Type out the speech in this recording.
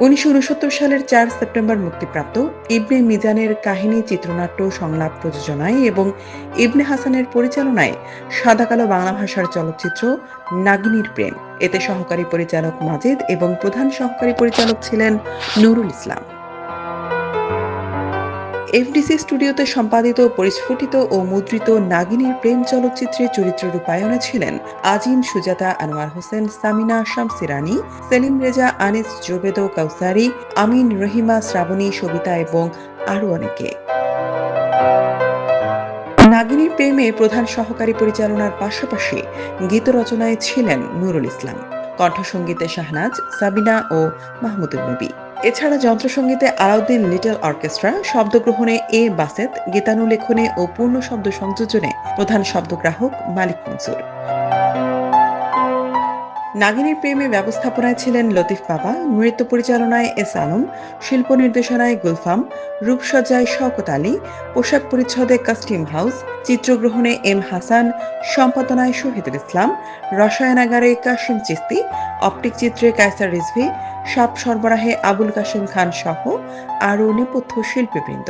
১৯৬৯ সালের ৪ সেপ্টেম্বর মুক্তিপ্রাপ্ত ইবনে মিজানের কাহিনী চিত্রনাট্য সংলাপ প্রযোজনায় এবং ইবনে হাসানের পরিচালনায় সাদাকালো বাংলা ভাষার চলচ্চিত্র নাগিনীর প্রেম। এতে সহকারী পরিচালক মাজেদ এবং প্রধান সহকারী পরিচালক ছিলেন নুরুল ইসলাম। এফডিসি স্টুডিওতে সম্পাদিত পরিস্ফুটিত ও মুদ্রিত নাগিনীর প্রেম চলচ্চিত্রে চরিত্র রূপায়ণে ছিলেন আজিম, সুজাতা, আনোয়ার হোসেন, সামিনা, শামসী রানী, সেলিম রেজা, আনিস, জোবেদ, কাউসারি, আমিন, রহিমা, শ্রাবণী, সবিতা এবং আরও অনেকে। নাগিনীর প্রেমে প্রধান সহকারী পরিচালনার পাশাপাশি গীত রচনায় ছিলেন নুরুল ইসলাম, কণ্ঠসঙ্গীতে শাহনাজ, সাবিনা ও মাহমুদুল নবী। এছাড়া যন্ত্রসঙ্গীতে আলাউদ্দিন লিটল অর্কেস্ট্রা, শব্দগ্রহণে এ বাসেত, গীতানুলেখনে ও পূর্ণ শব্দ সংযোজনে প্রধান শব্দগ্রাহক মালিক মনসুর। নাগিনীর প্রেমে ব্যবস্থাপনায় ছিলেন লতিফ বাবা, নৃত্য পরিচালনায় এস আলম, শিল্প নির্দেশনায় গুলফাম, রূপসজ্জায় শওকত আলী, পোশাক পরিচ্ছদে কাস্টিম house, চিত্রগ্রহণে M Hasan, সম্পাদনায় Shahidul Islam, রসায়নাগারে Kashim Chishti, optic চিত্রে কায়সার রিজভী, সাপ সরবরাহে আবুল কাশেম খান সহ আরও নেপথ্য শিল্পীবৃন্দ।